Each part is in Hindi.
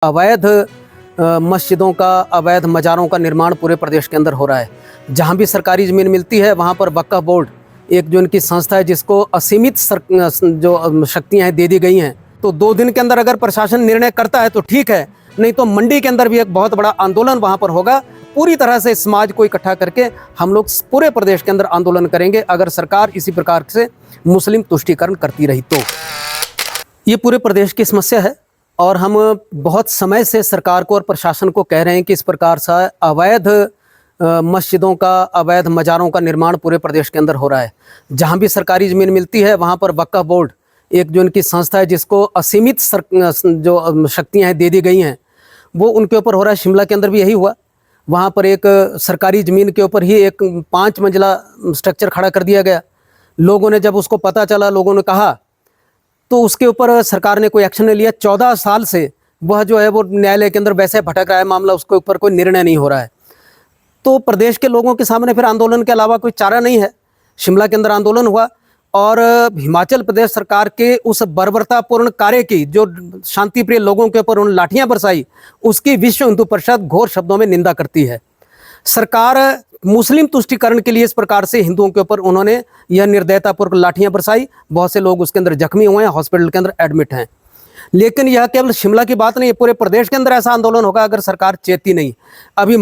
अवैध मस्जिदों का, अवैध मज़ारों का निर्माण पूरे प्रदेश के अंदर हो रहा है। जहाँ भी सरकारी ज़मीन मिलती है वहाँ पर वक्फ बोर्ड, एक जो इनकी संस्था है जिसको असीमित जो शक्तियाँ हैं दे दी गई हैं। तो 2 दिन के अंदर अगर प्रशासन निर्णय करता है तो ठीक है, नहीं तो मंडी के अंदर भी एक बहुत बड़ा आंदोलन वहाँ पर होगा। पूरी तरह से समाज को इकट्ठा करके हम लोग पूरे प्रदेश के अंदर आंदोलन करेंगे अगर सरकार इसी प्रकार से मुस्लिम तुष्टीकरण करती रही तो। ये पूरे प्रदेश की समस्या है और हम बहुत समय से सरकार को और प्रशासन को कह रहे हैं कि इस प्रकार से अवैध मस्जिदों का, अवैध मज़ारों का निर्माण पूरे प्रदेश के अंदर हो रहा है। जहाँ भी सरकारी ज़मीन मिलती है वहाँ पर वक्फ बोर्ड, एक जो इनकी संस्था है जिसको असीमित जो शक्तियाँ हैं दे दी गई हैं, वो उनके ऊपर हो रहा है। शिमला के अंदर भी यही हुआ। वहाँ पर एक सरकारी ज़मीन के ऊपर ही एक 5 मंजिला स्ट्रक्चर खड़ा कर दिया गया। लोगों ने जब उसको पता चला, लोगों ने कहा, तो उसके ऊपर सरकार ने कोई एक्शन नहीं लिया। 14 साल से वह जो है वो न्यायालय के अंदर वैसे भटक रहा है मामला, उसके ऊपर कोई निर्णय नहीं हो रहा है। तो प्रदेश के लोगों के सामने फिर आंदोलन के अलावा कोई चारा नहीं है। शिमला के अंदर आंदोलन हुआ और हिमाचल प्रदेश सरकार के उस बर्बरतापूर्ण कार्य की, जो शांतिप्रिय लोगों के ऊपर उन्होंने लाठियां बरसाई, उसकी विश्व हिंदू परिषद घोर शब्दों में निंदा करती है। सरकार मुस्लिम तुष्टीकरण के लिए इस प्रकार से हिंदुओं के ऊपर उन्होंने यह निर्दयतापूर्वक लाठियां बरसाई। बहुत से लोग उसके अंदर जख्मी हुए हैं, हॉस्पिटल के अंदर एडमिट हैं। लेकिन यह केवल शिमला की बात नहीं है, पूरे प्रदेश के अंदर ऐसा आंदोलन होगा अगर सरकार चेती नहीं। अभी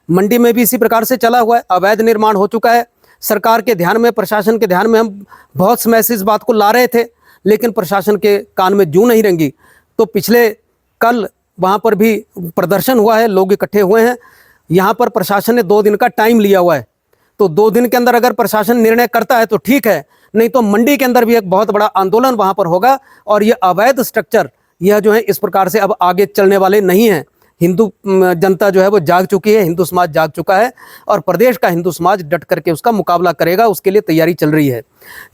मंडी में भी इसी प्रकार से चला हुआ है, अवैध निर्माण हो चुका है। सरकार के ध्यान में, प्रशासन के ध्यान में हम बहुत समय से इस बात को ला रहे थे, लेकिन प्रशासन के कान में जूं नहीं रेंगी। तो पिछले कल वहाँ पर भी प्रदर्शन हुआ है, लोग इकट्ठे हुए हैं। यहाँ पर प्रशासन ने 2 दिन का टाइम लिया हुआ है। तो 2 दिन के अंदर अगर प्रशासन निर्णय करता है तो ठीक है, नहीं तो मंडी के अंदर भी एक बहुत बड़ा आंदोलन वहाँ पर होगा। और ये अवैध स्ट्रक्चर, यह जो है इस प्रकार से अब आगे चलने वाले नहीं हैं। हिंदू जनता जो है वो जाग चुकी है, हिंदू समाज जाग चुका है और प्रदेश का हिंदू समाज डट करके उसका मुकाबला करेगा, उसके लिए तैयारी चल रही है।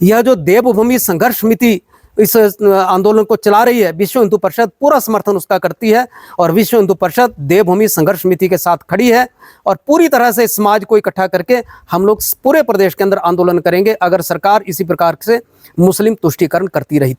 यह जो देवभूमि संघर्ष समिति इस आंदोलन को चला रही है, विश्व हिंदू परिषद पूरा समर्थन उसका करती है और विश्व हिंदू परिषद देवभूमि संघर्ष समिति के साथ खड़ी है। और पूरी तरह से समाज को इकट्ठा करके हम लोग पूरे प्रदेश के अंदर आंदोलन करेंगे अगर सरकार इसी प्रकार से मुस्लिम तुष्टीकरण करती रही।